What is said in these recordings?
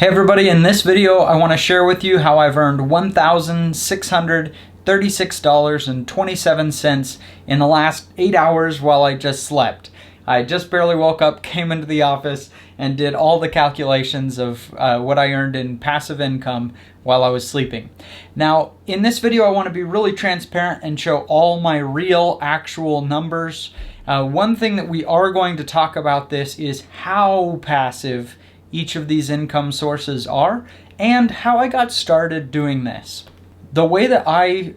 Hey everybody, in this video I want to share with you how I've earned $1,636.27 in the last 8 hours while I just slept. I just barely woke up, came into the office, and did all the calculations of what I earned in passive income while I was sleeping. Now, in this video I want to be really transparent and show all my real, actual numbers. One thing that we are going to talk about this is how passive each of these income sources are and how I got started doing this. The way that I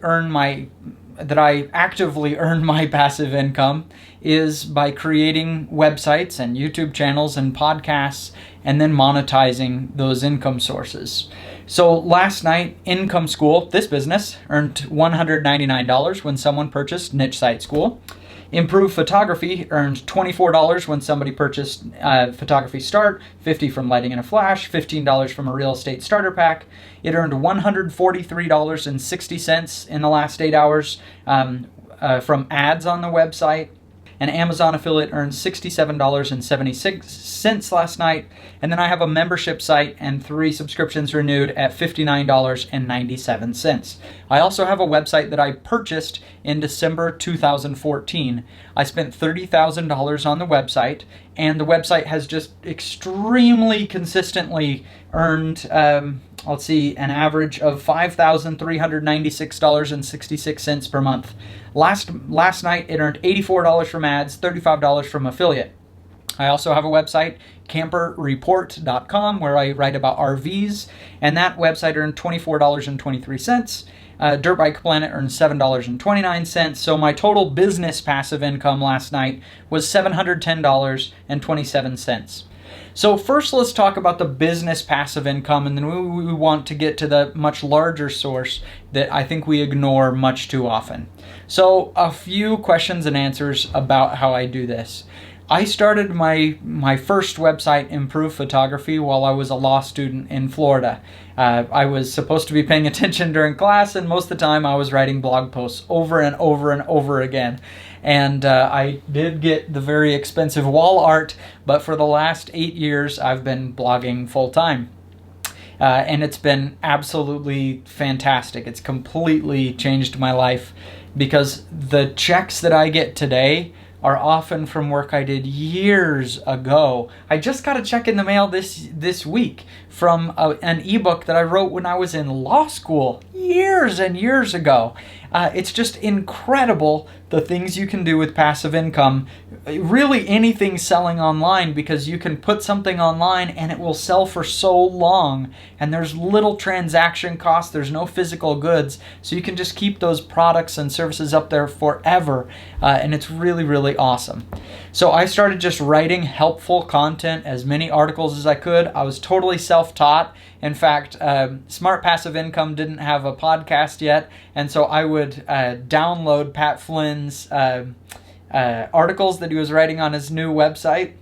actively earn my passive income is by creating websites and YouTube channels and podcasts and then monetizing those income sources. So last night, Income School, this business, earned $199 when someone purchased Niche Site School. Improved Photography earned $24 when somebody purchased Photography Start, $50 from Lighting and a Flash, $15 from a Real Estate Starter Pack. It earned $143.60 in the last 8 hours from ads on the website. An Amazon affiliate earned $67.76 last night. And then I have a membership site and 3 subscriptions renewed at $59.97. I also have a website that I purchased in December 2014. I spent $30,000 on the website, and the website has just extremely consistently earned, an average of $5,396.66 per month. Last night it earned $84 from ads, $35 from affiliate. I also have a website, camperreport.com, where I write about RVs, and that website earned $24.23. Dirt Bike Planet earned $7.29. So my total business passive income last night was $710.27. So first let's talk about the business passive income, and then we want to get to the much larger source that I think we ignore much too often. So a few questions and answers about how I do this. I started my first website, Improve Photography, while I was a law student in Florida. I was supposed to be paying attention during class, and most of the time I was writing blog posts over and over and over again. And I did get the very expensive wall art, but for the last 8 years I've been blogging full time. And it's been absolutely fantastic. It's completely changed my life because the checks that I get today are often from work I did years ago. I just got a check in the mail this week from an ebook that I wrote when I was in law school years and years ago. It's just incredible the things you can do with passive income. Really anything selling online, because you can put something online and it will sell for so long, and there's little transaction costs, there's no physical goods, so you can just keep those products and services up there forever, and it's really, really awesome. So I started just writing helpful content, as many articles as I could. I was totally self-taught. In fact, Smart Passive Income didn't have a podcast yet, and so I would download Pat Flynn's articles that he was writing on his new website,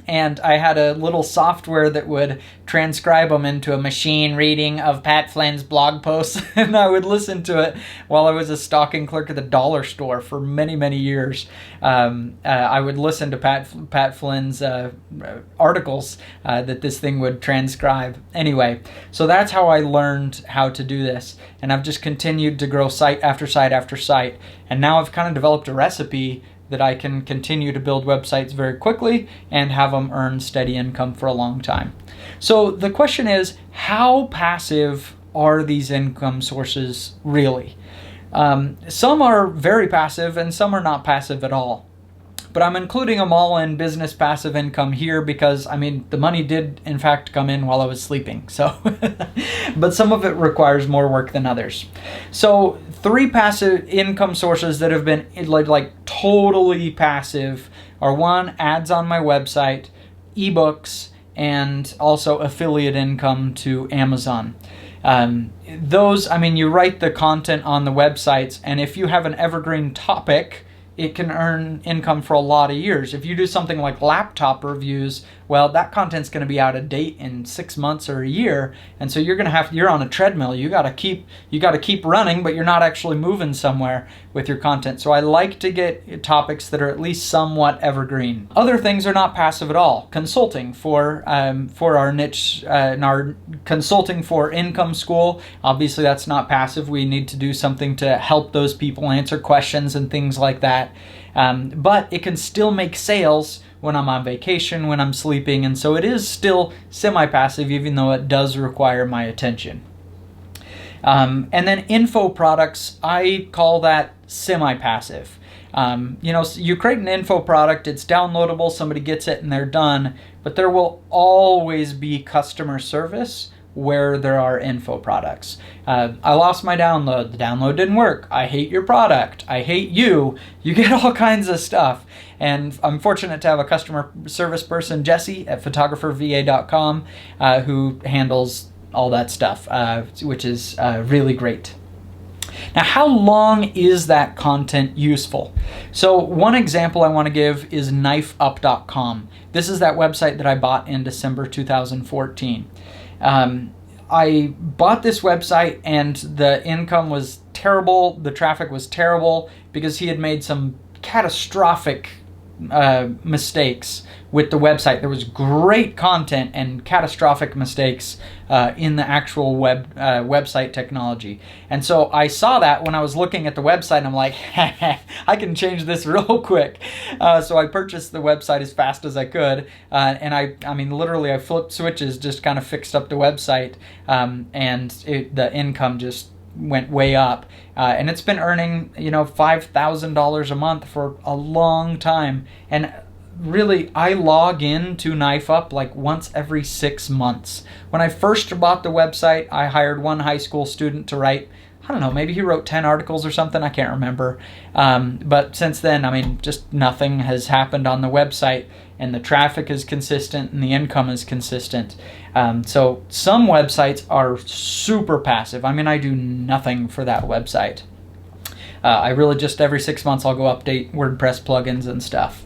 and I had a little software that would transcribe them into a machine reading of Pat Flynn's blog posts, and I would listen to it while I was a stocking clerk at the dollar store for many, many years. I would listen to Pat Flynn's articles that this thing would transcribe. Anyway, so that's how I learned how to do this, and I've just continued to grow site after site after site, and now I've kind of developed a recipe that I can continue to build websites very quickly and have them earn steady income for a long time. So the question is, how passive are these income sources really? Some are very passive and some are not passive at all. But I'm including them all in business passive income here because, the money did in fact come in while I was sleeping. So, but some of it requires more work than others. So 3 passive income sources that have been like totally passive are: 1, ads on my website, ebooks, and also affiliate income to Amazon. Those, you write the content on the websites, and if you have an evergreen topic, it can earn income for a lot of years. If you do something like laptop reviews well, that content's going to be out of date in 6 months or a year, and so you're on a treadmill. You got to keep running, but you're not actually moving somewhere with your content. So I like to get topics that are at least somewhat evergreen. Other things are not passive at all. Consulting for our niche, in our consulting for income school, obviously that's not passive. We need to do something to help those people answer questions and things like that. But it can still make sales when I'm on vacation, when I'm sleeping, and so it is still semi-passive, even though it does require my attention. And then info products, I call that semi-passive. You create an info product, it's downloadable, somebody gets it and they're done, but there will always be customer service where there are info products. I lost my download. The download didn't work. I hate your product. I hate you. You get all kinds of stuff. And I'm fortunate to have a customer service person, Jesse, at photographerva.com, who handles all that stuff, which is really great. Now, how long is that content useful? So one example I want to give is knifeup.com. This is that website that I bought in December 2014. I bought this website and the income was terrible, the traffic was terrible, because he had made some catastrophic mistakes with the website. There was great content and catastrophic mistakes in the actual website technology. And so I saw that when I was looking at the website, and I'm like, I can change this real quick. So I purchased the website as fast as I could, and I mean, literally, I flipped switches, just kind of fixed up the website, and the income just went way up, and it's been earning $5,000 a month for a long time. And really, I log into KnifeUp like once every 6 months. When I first bought the website, I hired one high school student to write, I don't know, maybe he wrote 10 articles or something, I can't remember. But since then, I mean, just nothing has happened on the website, and the traffic is consistent and the income is consistent. So some websites are super passive. I mean, I do nothing for that website. I really just every 6 months I'll go update WordPress plugins and stuff.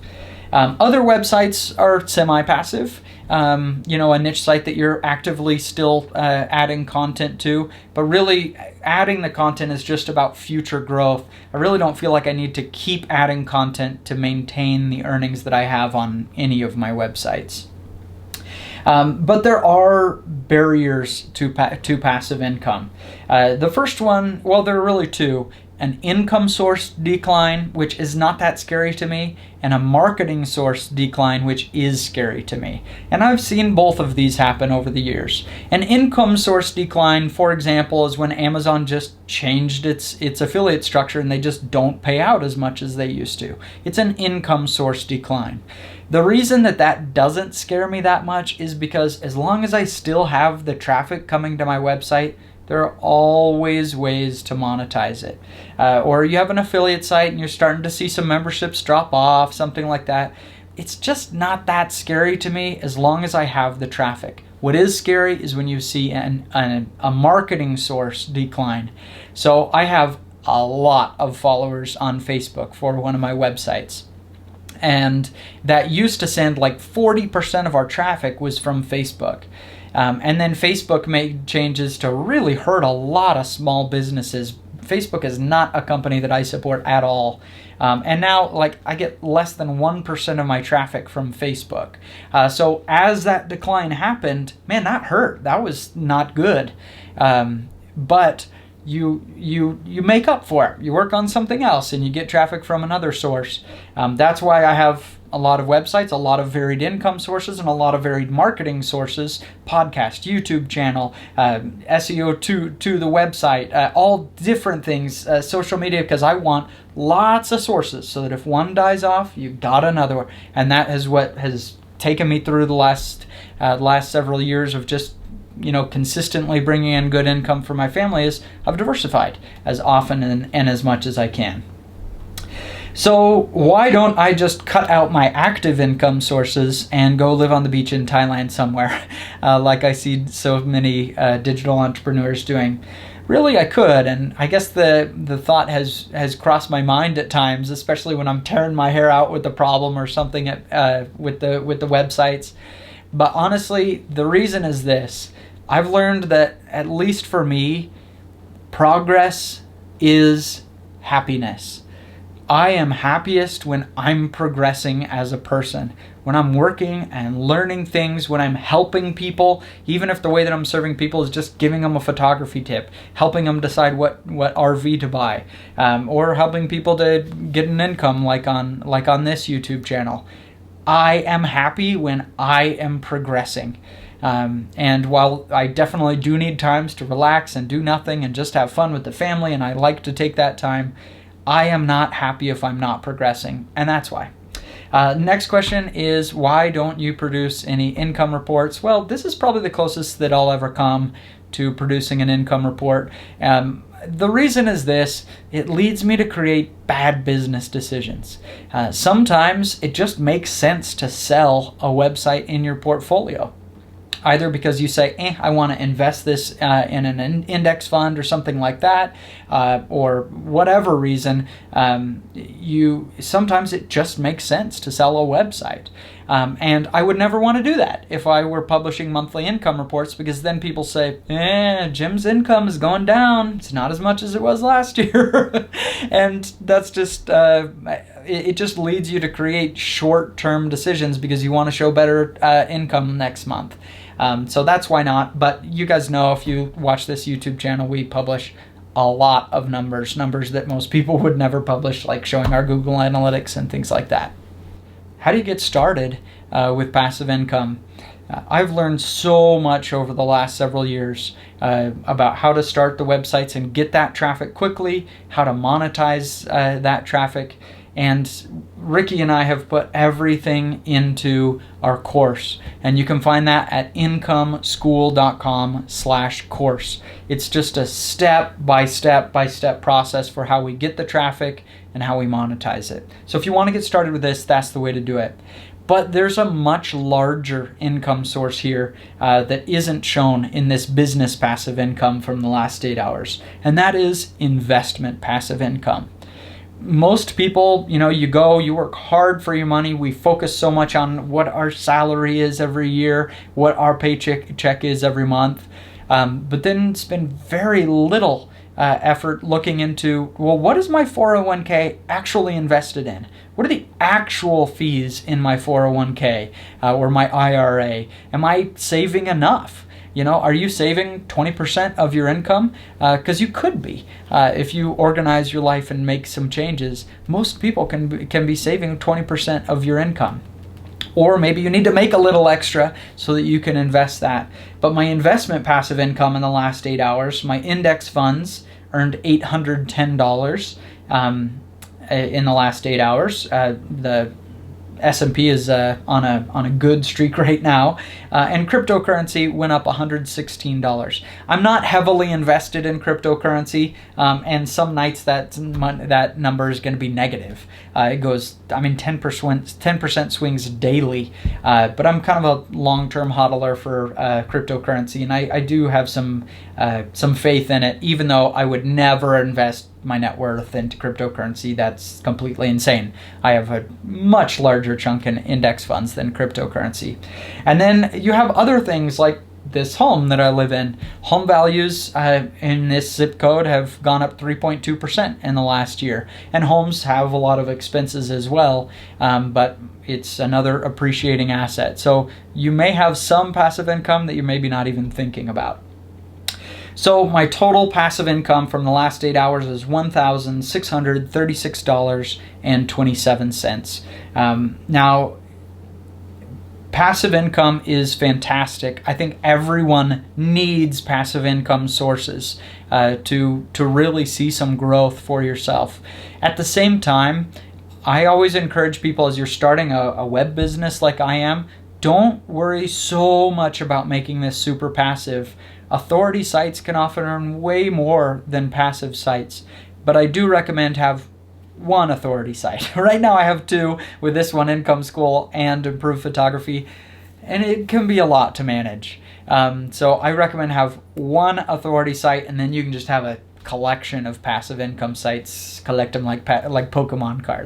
Other websites are semi-passive. A niche site that you're actively still adding content to, but really adding the content is just about future growth. I really don't feel like I need to keep adding content to maintain the earnings that I have on any of my websites. But there are barriers to passive income. The first one, well, there are really two. An income source decline, which is not that scary to me, and a marketing source decline, which is scary to me. And I've seen both of these happen over the years. An income source decline, for example, is when Amazon just changed its affiliate structure and they just don't pay out as much as they used to. It's an income source decline. The reason that doesn't scare me that much is because as long as I still have the traffic coming to my website, there are always ways to monetize it. Or you have an affiliate site and you're starting to see some memberships drop off, something like that. It's just not that scary to me as long as I have the traffic. What is scary is when you see a marketing source decline. So I have a lot of followers on Facebook for one of my websites. And that used to send like 40% of our traffic was from Facebook. And then Facebook made changes to really hurt a lot of small businesses. Facebook is not a company that I support at all. And now, I get less than 1% of my traffic from Facebook. So as that decline happened, man, that hurt. That was not good. But you make up for it. You work on something else and you get traffic from another source. That's why I have a lot of websites, a lot of varied income sources, and a lot of varied marketing sources, podcast, YouTube channel, SEO to the website, all different things, social media, because I want lots of sources so that if one dies off, you've got another one. And that is what has taken me through the last several years of just consistently bringing in good income for my family. Is I've diversified as often and as much as I can. So why don't I just cut out my active income sources and go live on the beach in Thailand somewhere, like I see so many digital entrepreneurs doing? Really, I could, and I guess the thought has crossed my mind at times, especially when I'm tearing my hair out with a problem or something with the websites. But honestly, the reason is this. I've learned that, at least for me, progress is happiness. I am happiest when I'm progressing as a person, when I'm working and learning things, when I'm helping people, even if the way that I'm serving people is just giving them a photography tip, helping them decide what RV to buy, or helping people to get an income like on this YouTube channel. I am happy when I am progressing. And while I definitely do need times to relax and do nothing and just have fun with the family, and I like to take that time, I am not happy if I'm not progressing, and that's why. Next question is, why don't you produce any income reports? Well, this is probably the closest that I'll ever come to producing an income report. The reason is this: it leads me to create bad business decisions. Sometimes it just makes sense to sell a website in your portfolio. Either because you say, I want to invest this in an index fund or something like that, or whatever reason, sometimes it just makes sense to sell a website. And I would never want to do that if I were publishing monthly income reports, because then people say, Jim's income is going down. It's not as much as it was last year. And that's just, it just leads you to create short-term decisions because you want to show better income next month. So that's why not. But you guys know, if you watch this YouTube channel, we publish a lot of numbers that most people would never publish, like showing our Google Analytics and things like that. How do you get started with passive income? I've learned so much over the last several years about how to start the websites and get that traffic quickly, how to monetize that traffic. And Ricky and I have put everything into our course, and you can find that at incomeschool.com/course. It's just a step-by-step process for how we get the traffic and how we monetize it. So if you want to get started with this, that's the way to do it. But there's a much larger income source here that isn't shown in this business passive income from the last 8 hours, and that is investment passive income. Most people, you work hard for your money. We focus so much on what our salary is every year, what our paycheck is every month, but then spend very little effort looking into, well, what is my 401k actually invested in? What are the actual fees in my 401k or my IRA? Am I saving enough? Are you saving 20% of your income? Because you could be. If you organize your life and make some changes, most people can be saving 20% of your income. Or maybe you need to make a little extra so that you can invest that. But my investment passive income in the last 8 hours, my index funds earned $810 in the last 8 hours. The S&P is on a good streak right now, and cryptocurrency went up $116. I'm not heavily invested in cryptocurrency, and some nights that number is going to be negative. It goes, 10% swings daily, but I'm kind of a long-term hodler for cryptocurrency, and I do have some faith in it, even though I would never invest my net worth into cryptocurrency. That's completely insane. I have a much larger chunk in index funds than cryptocurrency. And then you have other things like this home that I live in. Home values in this zip code have gone up 3.2% in the last year. And homes have a lot of expenses as well, but it's another appreciating asset. So you may have some passive income that you're maybe not even thinking about. So my total passive income from the last 8 hours is $1,636.27. Now, passive income is fantastic. I think everyone needs passive income sources to really see some growth for yourself. At the same time, I always encourage people, as you're starting a web business like I am, don't worry so much about making this super passive. Authority sites can often earn way more than passive sites, but I do recommend have one authority site. Right now I have two, with this one, Income School and Improved Photography, and it can be a lot to manage. So I recommend have one authority site, and then you can just have a collection of passive income sites, collect them like Pokemon cards.